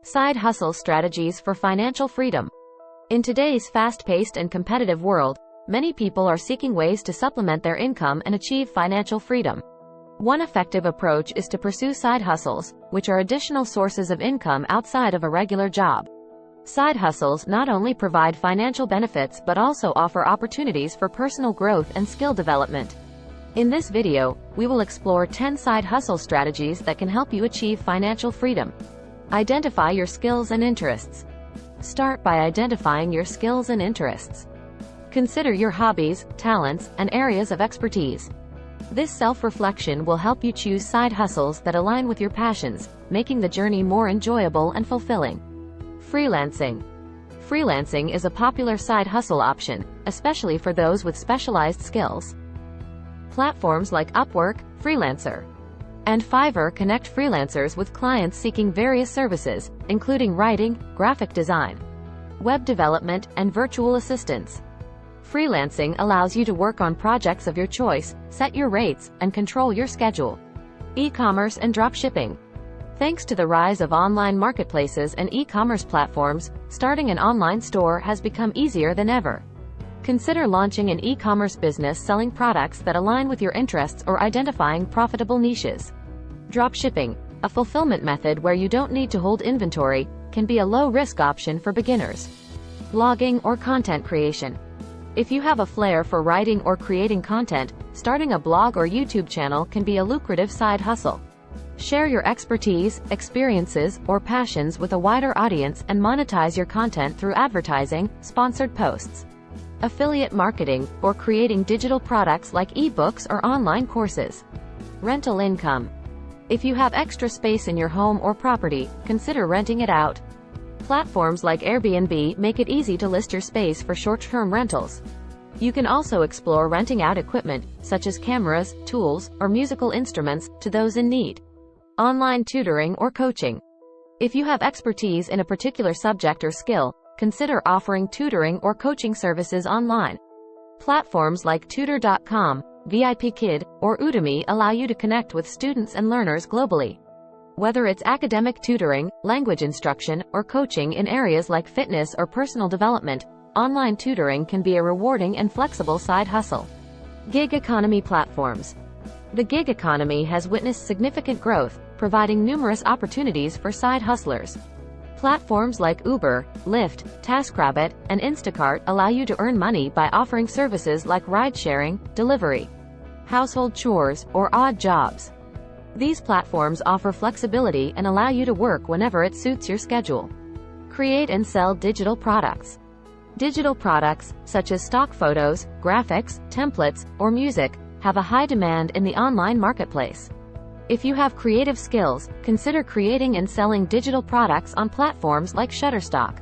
Side hustle strategies for financial freedom. In today's fast-paced and competitive world, many people are seeking ways to supplement their income and achieve financial freedom. One effective approach is to pursue side hustles, which are additional sources of income outside of a regular job. Side hustles not only provide financial benefits but also offer opportunities for personal growth and skill development. In this video, we will explore 10 side hustle strategies that can help you achieve financial freedom. Identify your skills and interests. Start by identifying your skills and interests. Consider your hobbies, talents, and areas of expertise. This self-reflection will help you choose side hustles that align with your passions, making the journey more enjoyable and fulfilling. Freelancing. Freelancing is a popular side hustle option, especially for those with specialized skills. Platforms like Upwork, Freelancer, and Fiverr connect freelancers with clients seeking various services, including writing, graphic design, web development, and virtual assistance. Freelancing allows you to work on projects of your choice, set your rates, and control your schedule. E-commerce and dropshipping. Thanks to the rise of online marketplaces and e-commerce platforms, starting an online store has become easier than ever. Consider launching an e-commerce business selling products that align with your interests or identifying profitable niches. Dropshipping, a fulfillment method where you don't need to hold inventory, can be a low-risk option for beginners. Blogging or content creation. If you have a flair for writing or creating content, starting a blog or YouTube channel can be a lucrative side hustle. Share your expertise, experiences, or passions with a wider audience and monetize your content through advertising, sponsored posts, affiliate marketing, or creating digital products like ebooks or online courses. Rental income. If you have extra space in your home or property, consider renting it out. Platforms like Airbnb make it easy to list your space for short-term rentals. You can also explore renting out equipment, such as cameras, tools, or musical instruments, to those in need. Online tutoring or coaching. If you have expertise in a particular subject or skill, consider offering tutoring or coaching services online. Platforms like Tutor.com, VIPKid, or Udemy allow you to connect with students and learners globally. Whether it's academic tutoring, language instruction, or coaching in areas like fitness or personal development, online tutoring can be a rewarding and flexible side hustle. Gig economy platforms. The gig economy has witnessed significant growth, providing numerous opportunities for side hustlers. Platforms like Uber, Lyft, TaskRabbit, and Instacart allow you to earn money by offering services like ride-sharing, delivery, household chores, or odd jobs. These platforms offer flexibility and allow you to work whenever it suits your schedule. Create and sell digital products. Digital products, such as stock photos, graphics, templates, or music, have a high demand in the online marketplace. If you have creative skills, consider creating and selling digital products on platforms like Shutterstock,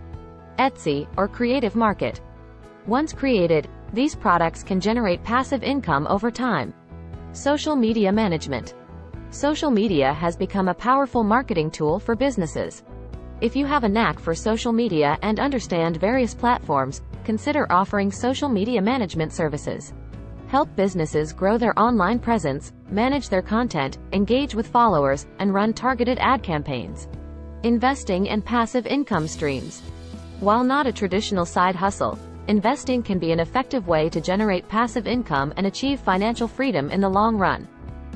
Etsy, or Creative Market. Once created, these products can generate passive income over time. Social media management. Social media has become a powerful marketing tool for businesses. If you have a knack for social media and understand various platforms, consider offering social media management services. Help businesses grow their online presence, manage their content, engage with followers, and run targeted ad campaigns. Investing and passive income streams. While not a traditional side hustle, investing can be an effective way to generate passive income and achieve financial freedom in the long run.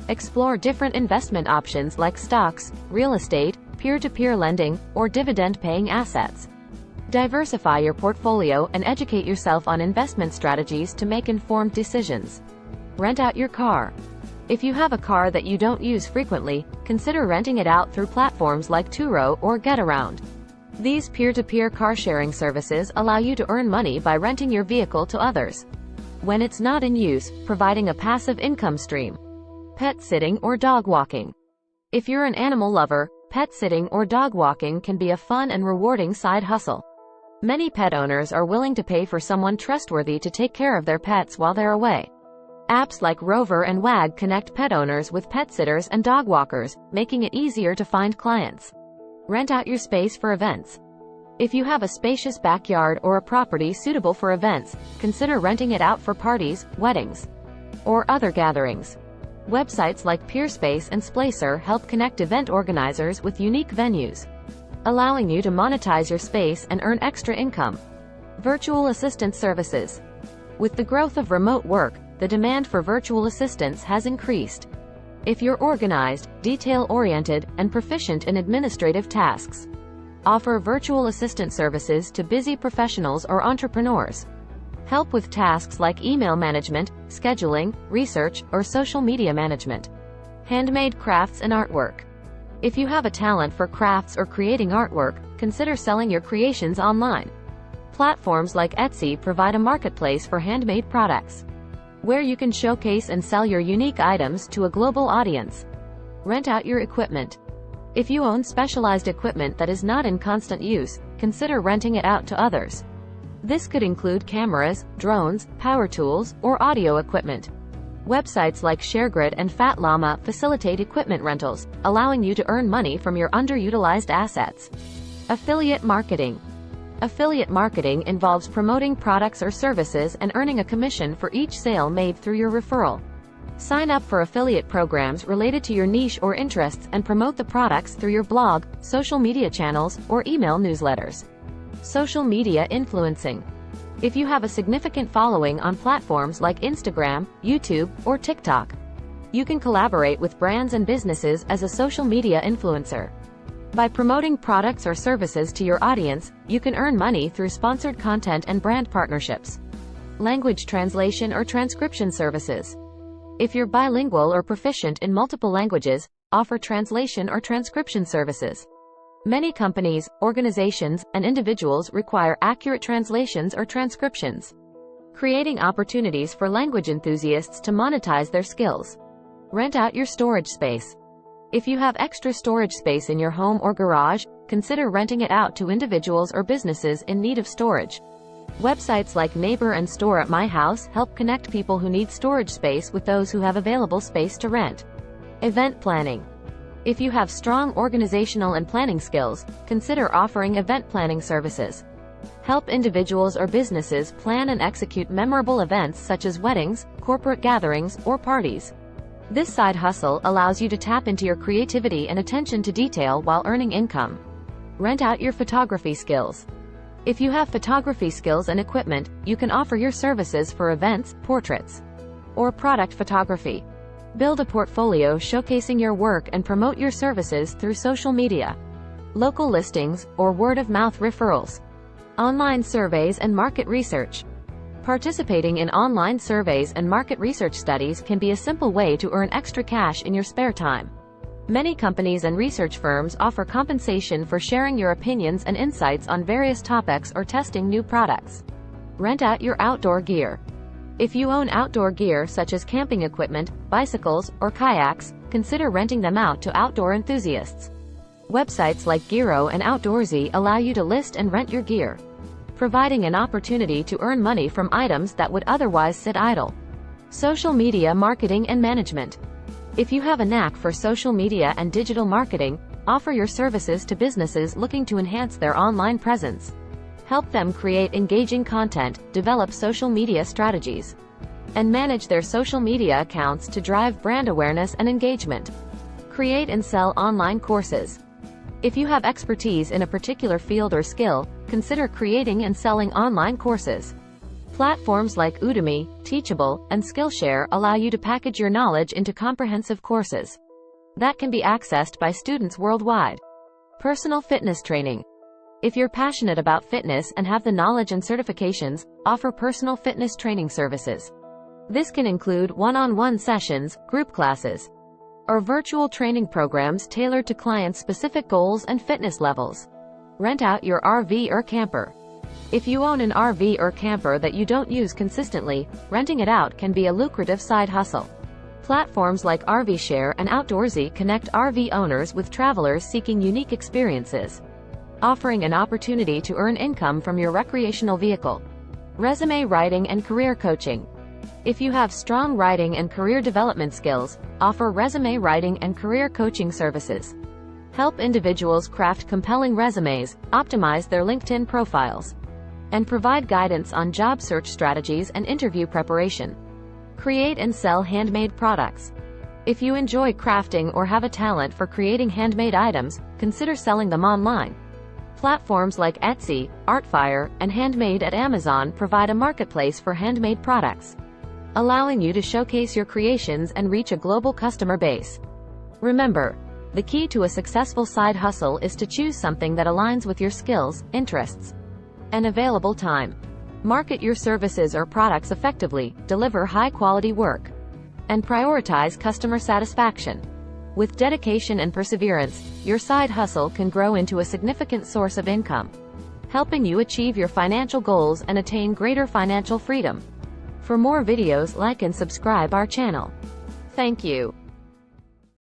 Explore different investment options like stocks, real estate, peer-to-peer lending, or dividend-paying assets. Diversify your portfolio and educate yourself on investment strategies to make informed decisions. Rent out your car. If you have a car that you don't use frequently, consider renting it out through platforms like Turo or Getaround. These peer-to-peer car-sharing services allow you to earn money by renting your vehicle to others, when it's not in use, providing a passive income stream. Pet sitting or dog walking. If you're an animal lover, pet sitting or dog walking can be a fun and rewarding side hustle. Many pet owners are willing to pay for someone trustworthy to take care of their pets while they're away. Apps like Rover and Wag connect pet owners with pet sitters and dog walkers, making it easier to find clients. Rent out your space for events. If you have a spacious backyard or a property suitable for events, consider renting it out for parties, weddings, or other gatherings. Websites like Peerspace and Splacer help connect event organizers with unique venues. allowing you to monetize your space and earn extra income. Virtual assistant services. With the growth of remote work, the demand for virtual assistants has increased. If you're organized, detail-oriented, and proficient in administrative tasks, offer virtual assistant services to busy professionals or entrepreneurs. Help with tasks like email management, scheduling, research, or social media management. Handmade crafts and artwork. If you have a talent for crafts or creating artwork, consider selling your creations online. Platforms like Etsy provide a marketplace for handmade products, where you can showcase and sell your unique items to a global audience. Rent out your equipment. If you own specialized equipment that is not in constant use, consider renting it out to others. This could include cameras, drones, power tools, or audio equipment. Websites like ShareGrid and Fat Llama facilitate equipment rentals, allowing you to earn money from your underutilized assets. Affiliate marketing. Affiliate marketing involves promoting products or services and earning a commission for each sale made through your referral. Sign up for affiliate programs related to your niche or interests and promote the products through your blog, social media channels, or email newsletters. Social media influencing. If you have a significant following on platforms like Instagram, YouTube, or TikTok, you can collaborate with brands and businesses as a social media influencer. By promoting products or services to your audience, you can earn money through sponsored content and brand partnerships. Language translation or transcription services. If you're bilingual or proficient in multiple languages, offer translation or transcription services. Many companies, organizations, and individuals require accurate translations or transcriptions, creating opportunities for language enthusiasts to monetize their skills. Rent out your storage space. If you have extra storage space in your home or garage, consider renting it out to individuals or businesses in need of storage. Websites like Neighbor and Store at My House help connect people who need storage space with those who have available space to rent. Event planning. If you have strong organizational and planning skills, consider offering event planning services. Help individuals or businesses plan and execute memorable events such as weddings, corporate gatherings, or parties. This side hustle allows you to tap into your creativity and attention to detail while earning income. Rent out your photography skills. If you have photography skills and equipment, you can offer your services for events, portraits, or product photography. Build a portfolio showcasing your work and promote your services through social media, local listings, or word-of-mouth referrals. Online surveys and market research. Participating in online surveys and market research studies can be a simple way to earn extra cash in your spare time. Many companies and research firms offer compensation for sharing your opinions and insights on various topics or testing new products. Rent out your outdoor gear. If you own outdoor gear such as camping equipment, bicycles, or kayaks, consider renting them out to outdoor enthusiasts. Websites like Giro and Outdoorsy allow you to list and rent your gear, providing an opportunity to earn money from items that would otherwise sit idle. Social media marketing and management. If you have a knack for social media and digital marketing, offer your services to businesses looking to enhance their online presence. Help them create engaging content, develop social media strategies, and manage their social media accounts to drive brand awareness and engagement. Create and sell online courses. If you have expertise in a particular field or skill, consider creating and selling online courses. Platforms like Udemy, Teachable, and Skillshare allow you to package your knowledge into comprehensive courses that can be accessed by students worldwide. Personal fitness training. If you're passionate about fitness and have the knowledge and certifications, offer personal fitness training services. This can include one-on-one sessions, group classes, or virtual training programs tailored to clients' specific goals and fitness levels. Rent out your RV or camper. If you own an RV or camper that you don't use consistently, renting it out can be a lucrative side hustle. Platforms like RVshare and Outdoorsy connect RV owners with travelers seeking unique experiences, offering an opportunity to earn income from your recreational vehicle. Resume writing and career coaching. If you have strong writing and career development skills, offer resume writing and career coaching services. Help individuals craft compelling resumes, optimize their LinkedIn profiles, and provide guidance on job search strategies and interview preparation. Create and sell handmade products. If you enjoy crafting or have a talent for creating handmade items, consider selling them online. Platforms like Etsy, Artfire, and Handmade at Amazon provide a marketplace for handmade products, allowing you to showcase your creations and reach a global customer base. Remember, the key to a successful side hustle is to choose something that aligns with your skills, interests, and available time. Market your services or products effectively, deliver high-quality work, and prioritize customer satisfaction. With dedication and perseverance, your side hustle can grow into a significant source of income, helping you achieve your financial goals and attain greater financial freedom. For more videos, like and subscribe our channel. Thank you.